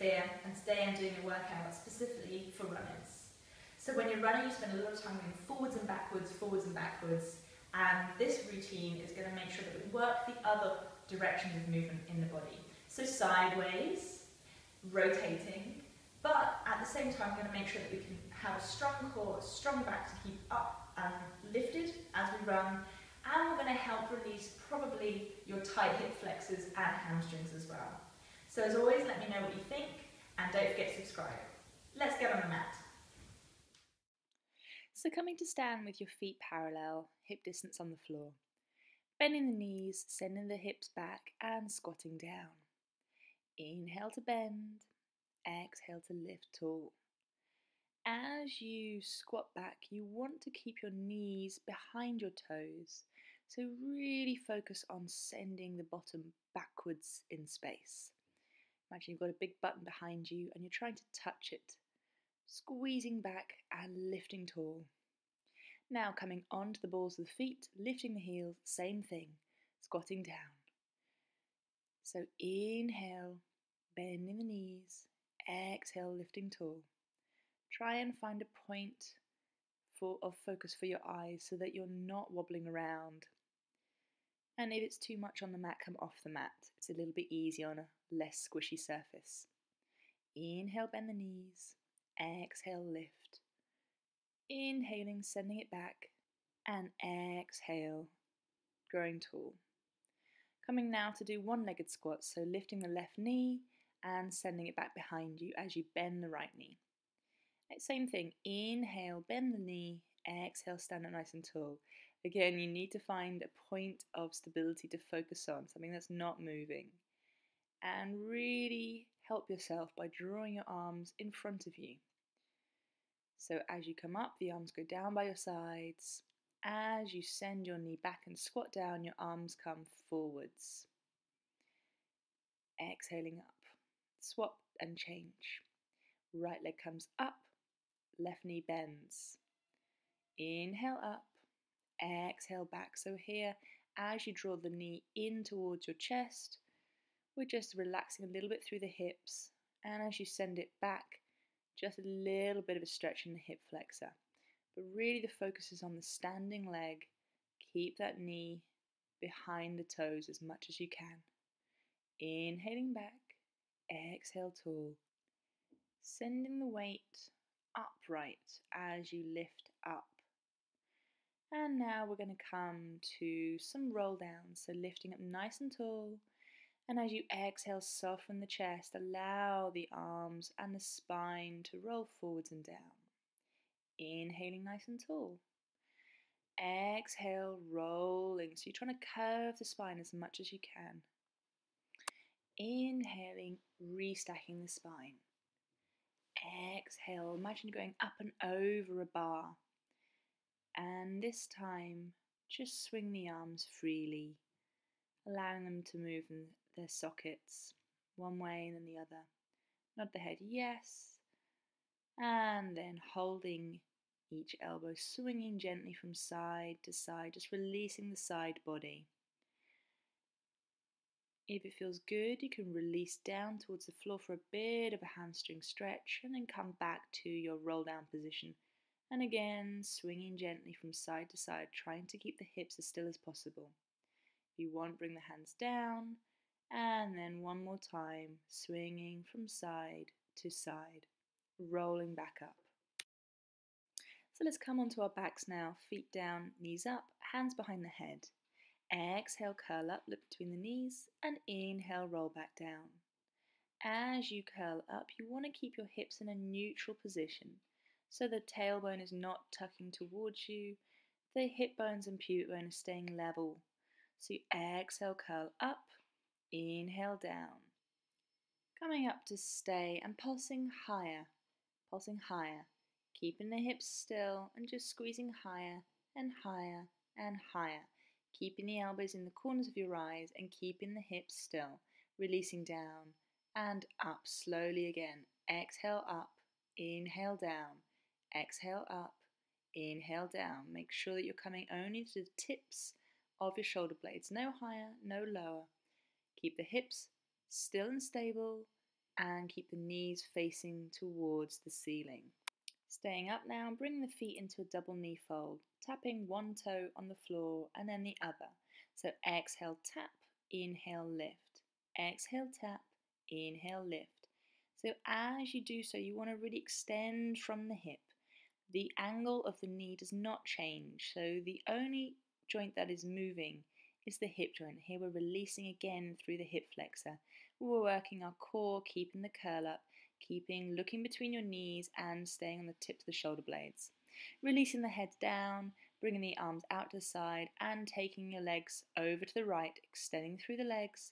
Sophia, and today I'm doing a workout specifically for runners. So when you're running, you spend a lot of time moving forwards and backwards, and this routine is going to make sure that we work the other directions of movement in the body. So sideways, rotating, but at the same time we're going to make sure that we can have a strong core, a strong back to keep up and lifted as we run, and we're going to help release probably your tight hip flexors and hamstrings as well. So as always, let me know what you think, and don't forget to subscribe. Let's get on the mat. So coming to stand with your feet parallel, hip distance on the floor. Bending the knees, sending the hips back and squatting down. Inhale to bend, exhale to lift tall. As you squat back, you want to keep your knees behind your toes. So really focus on sending the bottom backwards in space. Imagine you've got a big button behind you and you're trying to touch it. Squeezing back and lifting tall. Now coming onto the balls of the feet, lifting the heels, same thing, squatting down. So inhale, bending the knees, exhale, lifting tall. Try and find a point of focus for your eyes so that you're not wobbling around. And if it's too much on the mat, come off the mat. It's a little bit easier on a less squishy surface. Inhale, bend the knees. Exhale, lift. Inhaling, sending it back. And exhale, growing tall. Coming now to do one-legged squats, so lifting the left knee and sending it back behind you as you bend the right knee. Same thing, inhale, bend the knee, exhale, stand up nice and tall. Again, you need to find a point of stability to focus on, something that's not moving. And really help yourself by drawing your arms in front of you. So as you come up, the arms go down by your sides. As you send your knee back and squat down, your arms come forwards. Exhaling up. Swap and change. Right leg comes up, left knee bends. Inhale up, exhale back. So here, as you draw the knee in towards your chest, we're just relaxing a little bit through the hips, and as you send it back, just a little bit of a stretch in the hip flexor. But really the focus is on the standing leg. Keep that knee behind the toes as much as you can. Inhaling back, exhale tall. Sending the weight upright as you lift up. And now we're going to come to some roll downs, so lifting up nice and tall. And as you exhale, soften the chest, allow the arms and the spine to roll forwards and down. Inhaling nice and tall. Exhale, rolling. So you're trying to curve the spine as much as you can. Inhaling, restacking the spine. Exhale, imagine going up and over a bar. And this time, just swing the arms freely, allowing them to move in their sockets, one way and then the other. Nod the head, yes. And then holding each elbow, swinging gently from side to side, just releasing the side body. If it feels good, you can release down towards the floor for a bit of a hamstring stretch and then come back to your roll down position. And again, swinging gently from side to side, trying to keep the hips as still as possible. If you want, bring the hands down, and then one more time, swinging from side to side, rolling back up. So let's come onto our backs now, feet down, knees up, hands behind the head. Exhale, curl up, look between the knees, and inhale, roll back down. As you curl up, you want to keep your hips in a neutral position, so the tailbone is not tucking towards you, the hip bones and pubic bone are staying level. So you exhale, curl up, inhale down. Coming up to stay and pulsing higher, keeping the hips still and just squeezing higher and higher and higher. Keeping the elbows in the corners of your eyes and keeping the hips still, releasing down and up slowly again. Exhale up, inhale down, exhale up, inhale down. Make sure that you're coming only to the tips of your shoulder blades, no higher, no lower. Keep the hips still and stable, and keep the knees facing towards the ceiling. Staying up now, bring the feet into a double knee fold, tapping one toe on the floor and then the other. So exhale, tap, inhale, lift. Exhale, tap, inhale, lift. So as you do so, you want to really extend from the hip. The angle of the knee does not change, so the only joint that is moving is the hip joint. Here we're releasing again through the hip flexor. We're working our core, keeping the curl up, looking between your knees and staying on the tips of the shoulder blades. Releasing the head down, bringing the arms out to the side and taking your legs over to the right, extending through the legs,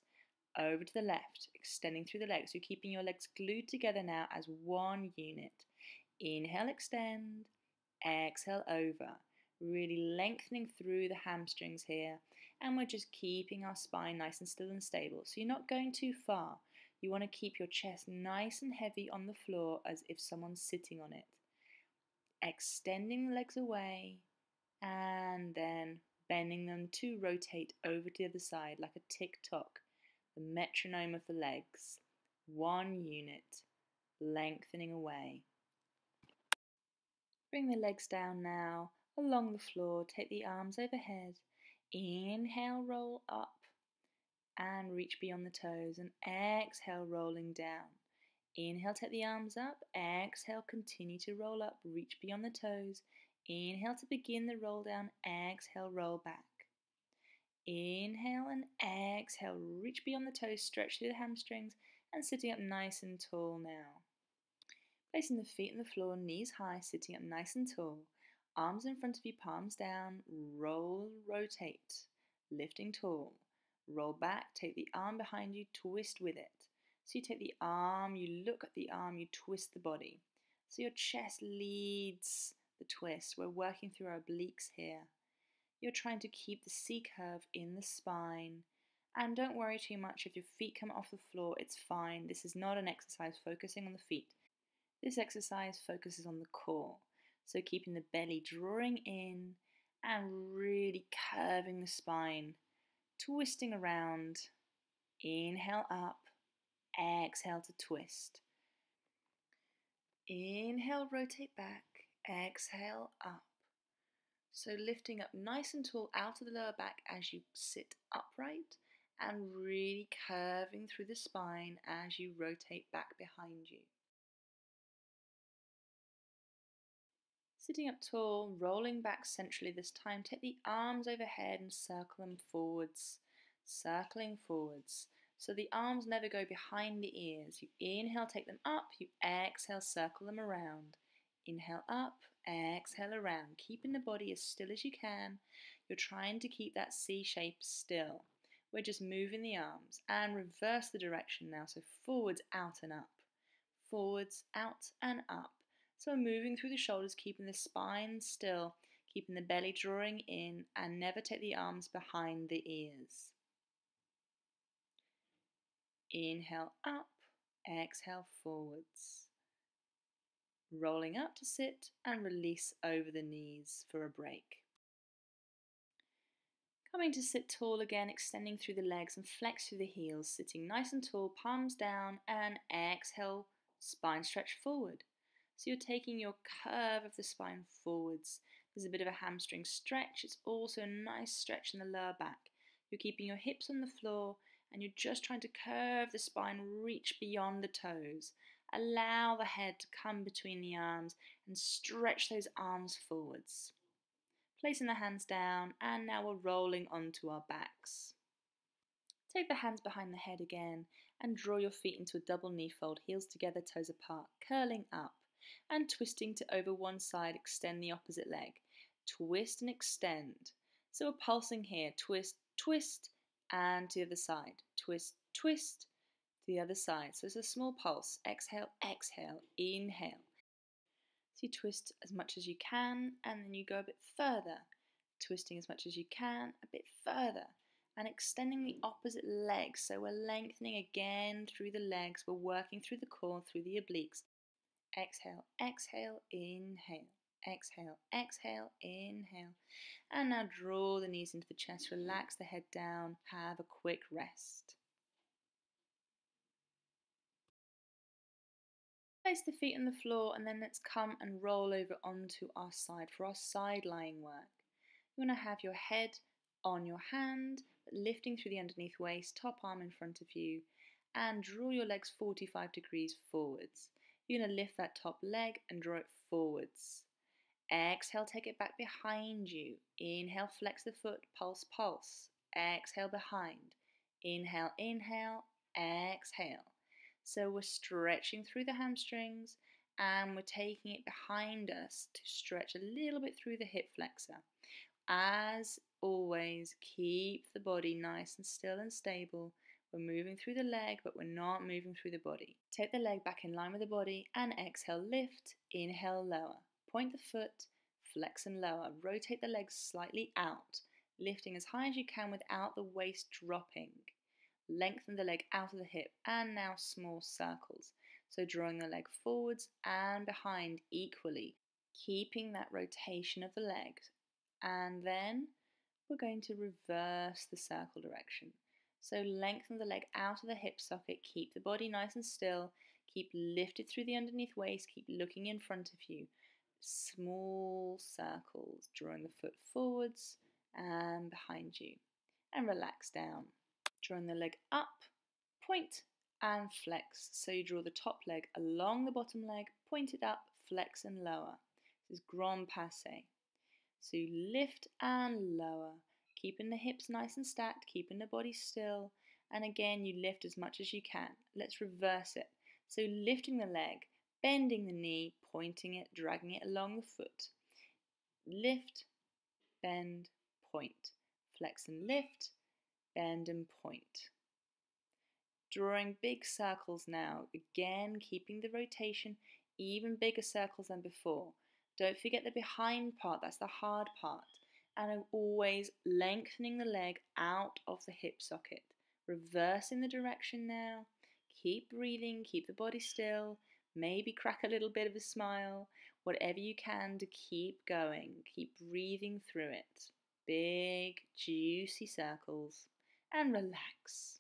over to the left, extending through the legs. You're keeping your legs glued together now as one unit. Inhale, extend, exhale, over. Really lengthening through the hamstrings here, and we're just keeping our spine nice and still and stable. So you're not going too far. You want to keep your chest nice and heavy on the floor as if someone's sitting on it. Extending the legs away and then bending them to rotate over to the other side like a tick-tock, the metronome of the legs. One unit, lengthening away. Bring the legs down now, along the floor, take the arms overhead. Inhale, roll up and reach beyond the toes, and exhale, rolling down. Inhale, take the arms up. Exhale, continue to roll up, reach beyond the toes. Inhale to begin the roll down. Exhale, roll back. Inhale and exhale, reach beyond the toes, stretch through the hamstrings, and sitting up nice and tall now. Placing the feet on the floor, knees high, sitting up nice and tall. Arms in front of you, palms down, roll, rotate, lifting tall. Roll back, take the arm behind you, twist with it. So you take the arm, you look at the arm, you twist the body. So your chest leads the twist. We're working through our obliques here. You're trying to keep the C curve in the spine. And don't worry too much if your feet come off the floor, it's fine. This is not an exercise focusing on the feet. This exercise focuses on the core. So keeping the belly drawing in and really curving the spine. Twisting around. Inhale up. Exhale to twist. Inhale, rotate back. Exhale, up. So lifting up nice and tall out of the lower back as you sit upright and really curving through the spine as you rotate back behind you. Sitting up tall, rolling back centrally this time, take the arms overhead and circle them forwards, circling forwards. So the arms never go behind the ears. You inhale, take them up, you exhale, circle them around. Inhale up, exhale around, keeping the body as still as you can. You're trying to keep that C shape still. We're just moving the arms and reverse the direction now. So forwards, out and up. Forwards, out and up. So moving through the shoulders, keeping the spine still, keeping the belly drawing in, and never take the arms behind the ears. Inhale up, exhale forwards. Rolling up to sit and release over the knees for a break. Coming to sit tall again, extending through the legs and flex through the heels, sitting nice and tall, palms down, and exhale, spine stretch forward. So you're taking your curve of the spine forwards. There's a bit of a hamstring stretch. It's also a nice stretch in the lower back. You're keeping your hips on the floor and you're just trying to curve the spine, reach beyond the toes. Allow the head to come between the arms and stretch those arms forwards. Placing the hands down, and now we're rolling onto our backs. Take the hands behind the head again and draw your feet into a double knee fold, heels together, toes apart, curling up and twisting to over one side, extend the opposite leg. Twist and extend. So we're pulsing here, twist, twist, and to the other side. Twist, twist, to the other side. So it's a small pulse. Exhale, exhale, inhale. So you twist as much as you can, and then you go a bit further, twisting as much as you can, a bit further, and extending the opposite leg. So we're lengthening again through the legs, we're working through the core, through the obliques. Exhale, exhale, inhale. Exhale, exhale, inhale. And now draw the knees into the chest, relax the head down, have a quick rest. Place the feet on the floor and then let's come and roll over onto our side for our side lying work. You want to have your head on your hand, lifting through the underneath waist, top arm in front of you, and draw your legs 45 degrees forwards. You're going to lift that top leg and draw it forwards. Exhale, take it back behind you. Inhale, flex the foot, pulse, pulse. Exhale, behind. Inhale, inhale, exhale. So we're stretching through the hamstrings and we're taking it behind us to stretch a little bit through the hip flexor. As always, keep the body nice and still and stable. We're moving through the leg, but we're not moving through the body. Take the leg back in line with the body and exhale, lift. Inhale, lower. Point the foot, flex and lower. Rotate the legs slightly out, lifting as high as you can without the waist dropping. Lengthen the leg out of the hip and now small circles. So drawing the leg forwards and behind equally, keeping that rotation of the legs. And then we're going to reverse the circle direction. So lengthen the leg out of the hip socket, keep the body nice and still, keep lifted through the underneath waist, keep looking in front of you. Small circles, drawing the foot forwards and behind you. And relax down. Drawing the leg up, point and flex. So you draw the top leg along the bottom leg, point it up, flex and lower. This is grand passé. So you lift and lower, keeping the hips nice and stacked, keeping the body still. And again, you lift as much as you can. Let's reverse it. So lifting the leg, bending the knee, pointing it, dragging it along the foot. Lift, bend, point. Flex and lift, bend and point. Drawing big circles now, again keeping the rotation, even bigger circles than before. Don't forget the behind part, that's the hard part. And always lengthening the leg out of the hip socket. Reversing the direction now. Keep breathing, keep the body still. Maybe crack a little bit of a smile. Whatever you can to keep going. Keep breathing through it. Big, juicy circles. And relax.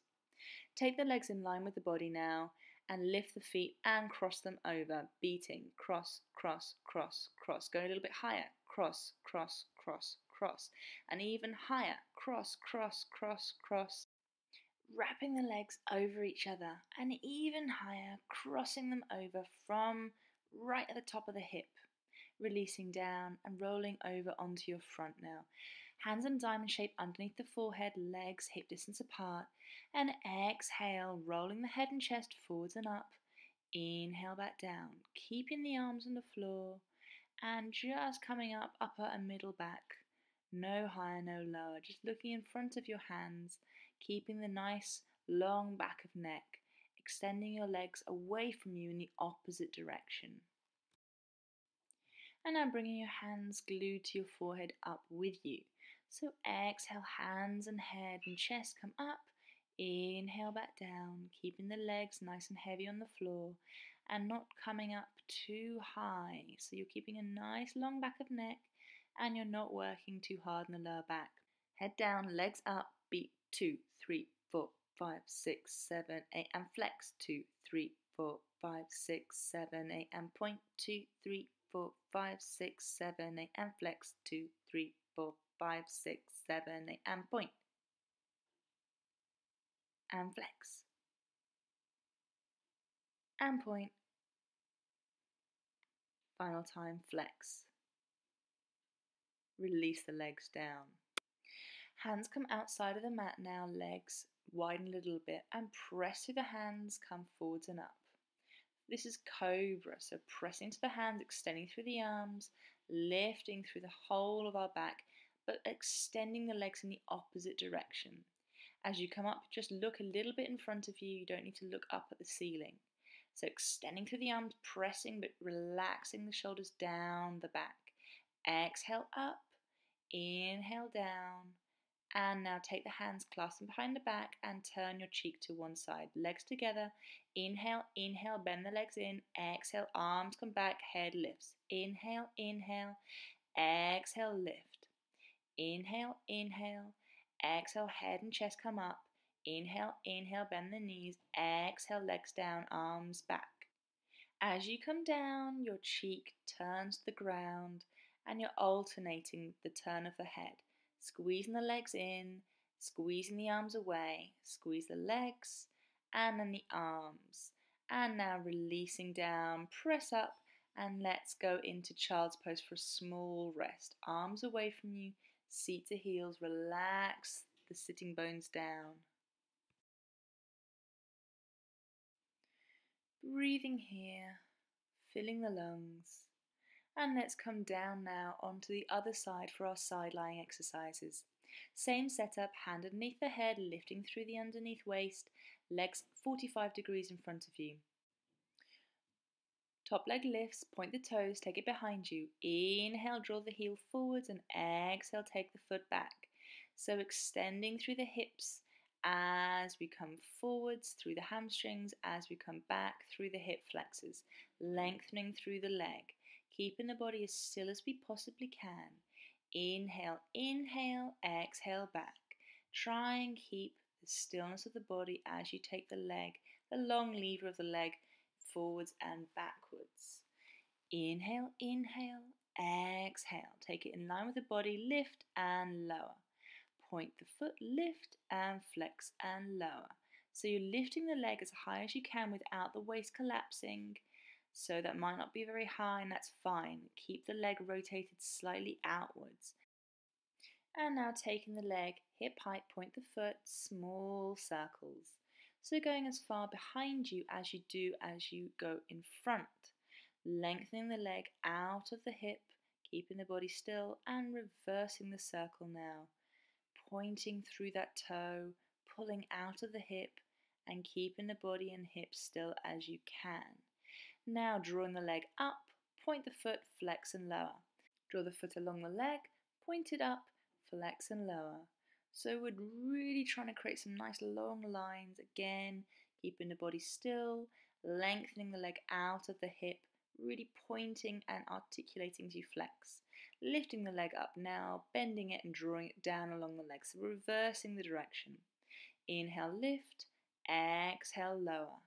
Take the legs in line with the body now and lift the feet and cross them over, beating, cross, cross, cross, cross. Go a little bit higher, cross, cross, cross, cross. And even higher, cross, cross, cross, cross. Wrapping the legs over each other and even higher, crossing them over from right at the top of the hip. Releasing down and rolling over onto your front now. Hands in diamond shape underneath the forehead, legs hip distance apart. And exhale, rolling the head and chest forwards and up. Inhale back down, keeping the arms on the floor. And just coming up, upper and middle back. No higher, no lower. Just looking in front of your hands, keeping the nice long back of neck. Extending your legs away from you in the opposite direction. And now bringing your hands glued to your forehead up with you. So exhale, hands and head and chest come up. Inhale back down, keeping the legs nice and heavy on the floor and not coming up too high. So you're keeping a nice long back of neck and you're not working too hard in the lower back. Head down, legs up, beat 2, 3, 4, 5, 6, 7, 8 and flex 2, 3, 4, 5, 6, 7, 8 and point 2, 3, 4, 5, 6, 7, 8 and flex 2, 3, 4, 5, 6, 7, 8 and point. And flex. And point. Final time, flex. Release the legs down. Hands come outside of the mat now, legs widen a little bit and press through the hands, come forwards and up. This is cobra, so pressing to the hands, extending through the arms, lifting through the whole of our back, but extending the legs in the opposite direction. As you come up, just look a little bit in front of you. You don't need to look up at the ceiling. So extending through the arms, pressing but relaxing the shoulders down the back. Exhale up, inhale down. And now take the hands, clasp them behind the back and turn your cheek to one side. Legs together. Inhale, inhale, bend the legs in. Exhale, arms come back, head lifts. Inhale, inhale. Exhale, lift. Inhale, inhale. Exhale, head and chest come up. Inhale, inhale, bend the knees. Exhale, legs down, arms back. As you come down, your cheek turns to the ground and you're alternating the turn of the head, squeezing the legs in, squeezing the arms away, squeeze the legs and then the arms. And now releasing down, press up and let's go into child's pose for a small rest. Arms away from you, seat to heels, relax the sitting bones down. Breathing here, filling the lungs. And let's come down now onto the other side for our side lying exercises. Same setup, hand underneath the head, lifting through the underneath waist, legs 45 degrees in front of you. Top leg lifts, point the toes, take it behind you. Inhale, draw the heel forwards and exhale, take the foot back. So extending through the hips as we come forwards, through the hamstrings, as we come back through the hip flexors, lengthening through the leg, keeping the body as still as we possibly can. Inhale, inhale, exhale back. Try and keep the stillness of the body as you take the leg, the long lever of the leg, forwards and backwards. Inhale, inhale, exhale. Take it in line with the body, lift and lower. Point the foot, lift and flex and lower. So you're lifting the leg as high as you can without the waist collapsing. So that might not be very high and that's fine. Keep the leg rotated slightly outwards. And now taking the leg, hip height, point the foot, small circles. So going as far behind you as you do as you go in front. Lengthening the leg out of the hip, keeping the body still and reversing the circle now. Pointing through that toe, pulling out of the hip and keeping the body and hips still as you can. Now drawing the leg up, point the foot, flex and lower. Draw the foot along the leg, point it up, flex and lower. So we're really trying to create some nice long lines again, keeping the body still, lengthening the leg out of the hip, really pointing and articulating as you flex. Lifting the leg up now, bending it and drawing it down along the leg, so reversing the direction. Inhale, lift, exhale, lower.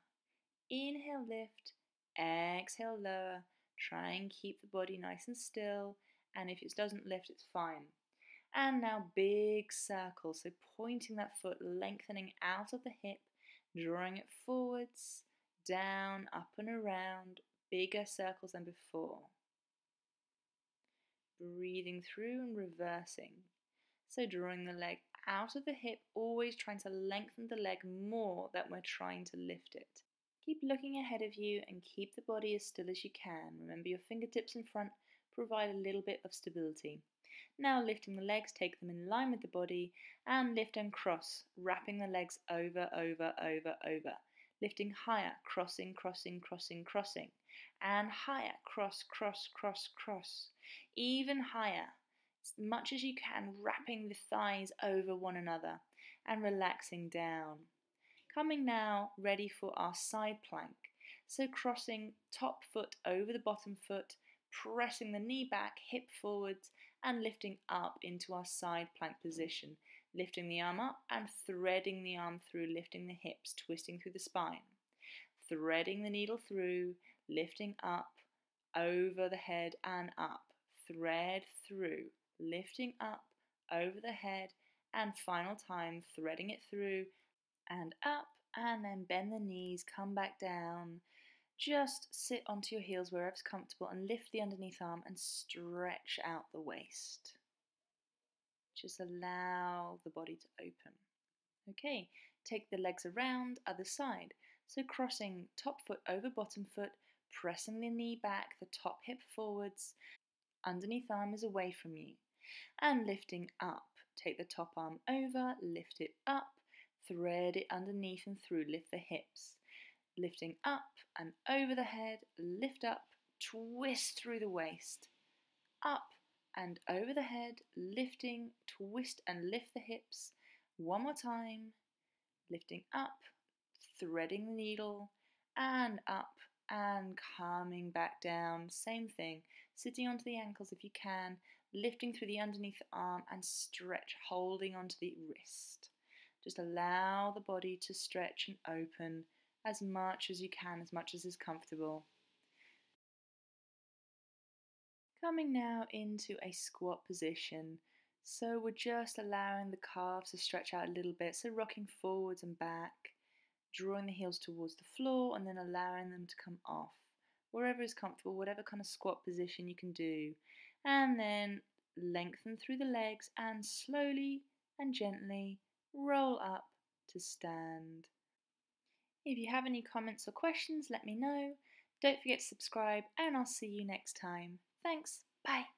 Inhale, lift, exhale, lower. Try and keep the body nice and still, and if it doesn't lift, it's fine. And now big circle, so pointing that foot, lengthening out of the hip, drawing it forwards, down, up and around, bigger circles than before. Breathing through and reversing. So drawing the leg out of the hip, always trying to lengthen the leg more than we're trying to lift it. Keep looking ahead of you and keep the body as still as you can. Remember your fingertips in front provide a little bit of stability. Now lifting the legs, take them in line with the body and lift and cross, wrapping the legs over, over, over, over. Lifting higher, crossing, crossing, crossing, crossing. And higher, cross, cross, cross, cross. Even higher, as much as you can, wrapping the thighs over one another and relaxing down. Coming now, ready for our side plank. So crossing top foot over the bottom foot, pressing the knee back, hip forwards, and lifting up into our side plank position. Lifting the arm up and threading the arm through, lifting the hips, twisting through the spine. Threading the needle through, lifting up, over the head and up. Thread through, lifting up, over the head, and final time, threading it through and up, and then bend the knees, come back down. Just sit onto your heels wherever's comfortable and lift the underneath arm and stretch out the waist. Just allow the body to open. Okay, take the legs around, other side. So crossing top foot over bottom foot, pressing the knee back, the top hip forwards, underneath arm is away from you. And lifting up. Take the top arm over, lift it up, thread it underneath and through, lift the hips. Lifting up and over the head, lift up, twist through the waist. Up and over the head, lifting, twist and lift the hips. One more time, lifting up, threading the needle, and up and coming back down. Same thing, sitting onto the ankles if you can, lifting through the underneath arm and stretch, holding onto the wrist. Just allow the body to stretch and open as much as you can, as much as is comfortable. Coming now into a squat position. So we're just allowing the calves to stretch out a little bit, so rocking forwards and back, drawing the heels towards the floor and then allowing them to come off. Wherever is comfortable, whatever kind of squat position you can do. And then lengthen through the legs and slowly and gently roll up to stand. If you have any comments or questions, let me know. Don't forget to subscribe and I'll see you next time. Thanks. Bye.